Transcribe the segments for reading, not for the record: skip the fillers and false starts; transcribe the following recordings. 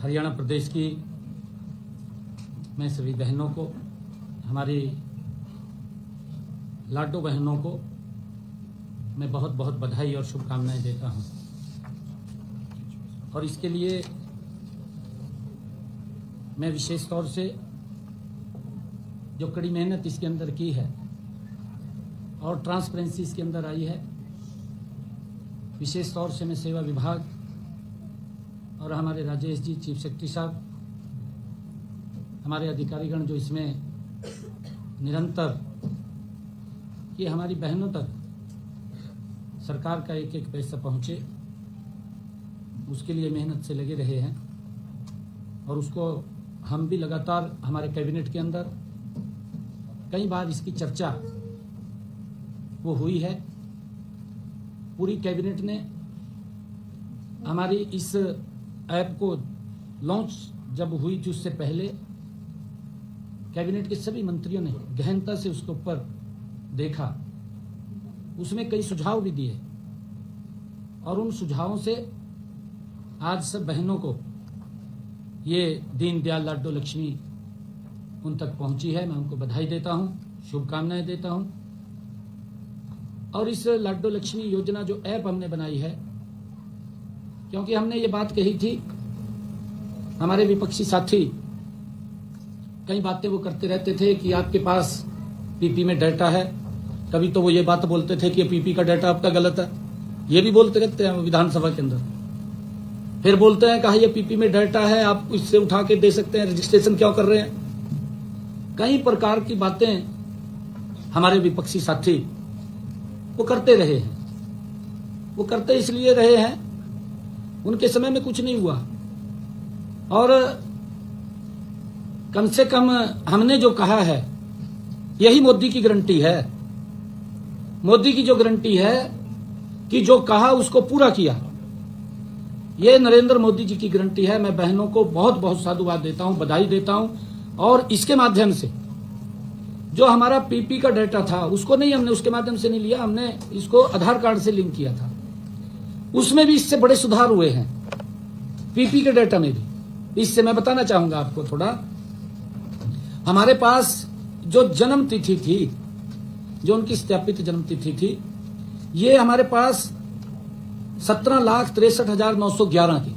हरियाणा प्रदेश की मैं सभी बहनों को, हमारी लाडो बहनों को मैं बहुत बहुत बधाई और शुभकामनाएं देता हूं। और इसके लिए मैं विशेष तौर से जो कड़ी मेहनत इसके अंदर की है और ट्रांसपेरेंसी इसके अंदर आई है, विशेष तौर से मैं सेवा विभाग और हमारे राजेश जी चीफ सेक्रेटरी साहब, हमारे अधिकारीगण जो इसमें निरंतर कि हमारी बहनों तक सरकार का एक एक पैसा पहुंचे, उसके लिए मेहनत से लगे रहे हैं। और उसको हम भी लगातार हमारे कैबिनेट के अंदर कई बार इसकी चर्चा वो हुई है। पूरी कैबिनेट ने हमारी इस ऐप को लॉन्च जब हुई थी उससे पहले कैबिनेट के सभी मंत्रियों ने गहनता से उसके ऊपर देखा, उसमें कई सुझाव भी दिए और उन सुझावों से आज सब बहनों को ये दीनदयाल लाडो लक्ष्मी उन तक पहुंची है। मैं उनको बधाई देता हूं, शुभकामनाएं देता हूं। और इस लाडो लक्ष्मी योजना जो ऐप हमने बनाई है, क्योंकि हमने ये बात कही थी, हमारे विपक्षी साथी कई बातें वो करते रहते थे कि आपके पास पीपी में डाटा है। कभी तो वो ये बात बोलते थे कि पीपी का डाटा आपका गलत है, ये भी बोलते रहते हैं विधानसभा के अंदर। फिर बोलते हैं कहा ये पीपी में डाटा है, आप इससे उठा के दे सकते हैं, रजिस्ट्रेशन क्यों कर रहे हैं। कई प्रकार की बातें हमारे विपक्षी साथी वो करते रहे हैं। वो करते इसलिए रहे हैं, उनके समय में कुछ नहीं हुआ। और कम से कम हमने जो कहा है यही मोदी की गारंटी है। मोदी की जो गारंटी है कि जो कहा उसको पूरा किया, ये नरेंद्र मोदी जी की गारंटी है। मैं बहनों को बहुत बहुत साधुवाद देता हूं, बधाई देता हूं। और इसके माध्यम से जो हमारा पीपी का डाटा था उसको नहीं, हमने उसके माध्यम से नहीं लिया, हमने इसको आधार कार्ड से लिंक किया था। उसमें भी इससे बड़े सुधार हुए हैं, पीपी के डाटा में भी। इससे मैं बताना चाहूंगा आपको थोड़ा। हमारे पास जो जन्म तिथि थी, जो उनकी सत्यापित जन्म तिथि थी, ये हमारे पास 17,63,911 की,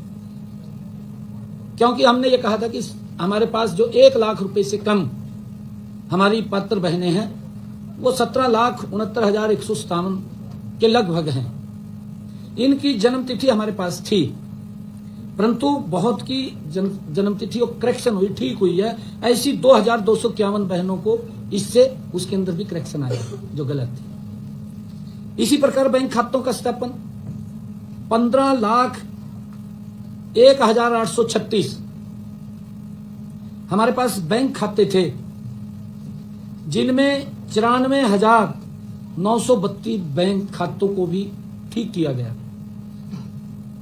क्योंकि हमने ये कहा था कि हमारे पास जो 1 लाख रुपए से कम हमारी पात्र बहनें हैं वो 17,69,157 के लगभग हैं। इनकी जन्म तिथि हमारे पास थी, परंतु बहुत की जन्म तिथि और करेक्शन हुई, ठीक हुई है। ऐसी 2,251 बहनों को इससे उसके अंदर भी करेक्शन आया जो गलत थी। इसी प्रकार बैंक खातों का सत्यापन 15,01,836 हमारे पास बैंक खाते थे, जिनमें 94,932 बैंक खातों को भी ठीक किया गया।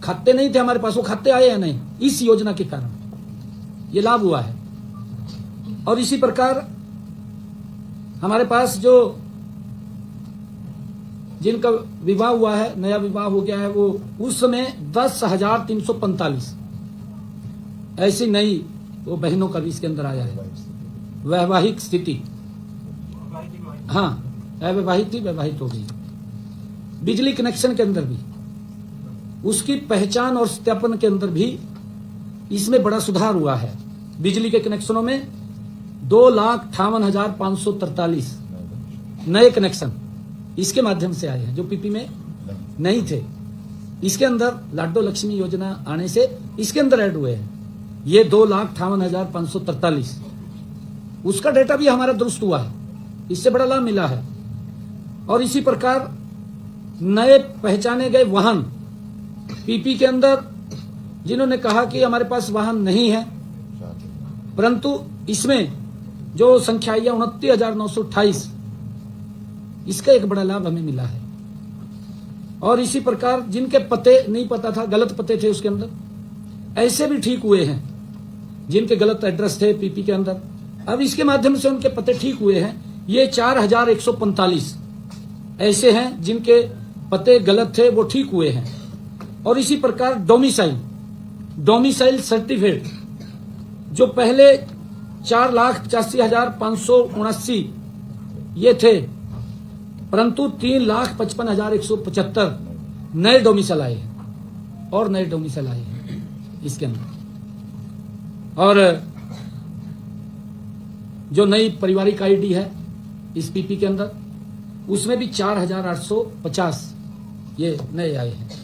खाते नहीं थे हमारे पास, वो खाते आए या नहीं, इस योजना के कारण ये लाभ हुआ है। और इसी प्रकार हमारे पास जो जिनका विवाह हुआ है, नया विवाह हो गया है, वो उस समय 10,345 ऐसी नई वो बहनों का भी इसके अंदर आया है। वैवाहिक स्थिति, हाँ अवैवाहिक थी, वैवाहिक हो गई। बिजली कनेक्शन के अंदर भी उसकी पहचान और सत्यापन के अंदर भी इसमें बड़ा सुधार हुआ है। बिजली के कनेक्शनों में 2,58,543 नए कनेक्शन इसके माध्यम से आए हैं, जो पीपी में नहीं थे। इसके अंदर लाडो लक्ष्मी योजना आने से इसके अंदर ऐड हुए हैं ये 2,58,543। उसका डेटा भी हमारा दुरुस्त हुआ है, इससे बड़ा लाभ मिला है। और इसी प्रकार नए पहचाने गए वाहन पीपी के अंदर, जिन्होंने कहा कि हमारे पास वाहन नहीं है, परंतु इसमें जो संख्या आई है 29,928, इसका एक बड़ा लाभ हमें मिला है। और इसी प्रकार जिनके पते नहीं पता था, गलत पते थे उसके अंदर, ऐसे भी ठीक हुए हैं। जिनके गलत एड्रेस थे पीपी के अंदर, अब इसके माध्यम से उनके पते ठीक हुए हैं। ये 4,145 ऐसे हैं जिनके पते गलत थे, वो ठीक हुए हैं। और इसी प्रकार डोमिसाइल डोमिसाइल सर्टिफिकेट जो पहले 4,85,579 ये थे, परंतु 3,55,175 नए डोमिसाइल आए हैं और नए डोमिसाइल आए हैं इसके अंदर। और जो नई पारिवारिक आईडी है इस पीपी के अंदर, उसमें भी 4,850 ये नए आए हैं।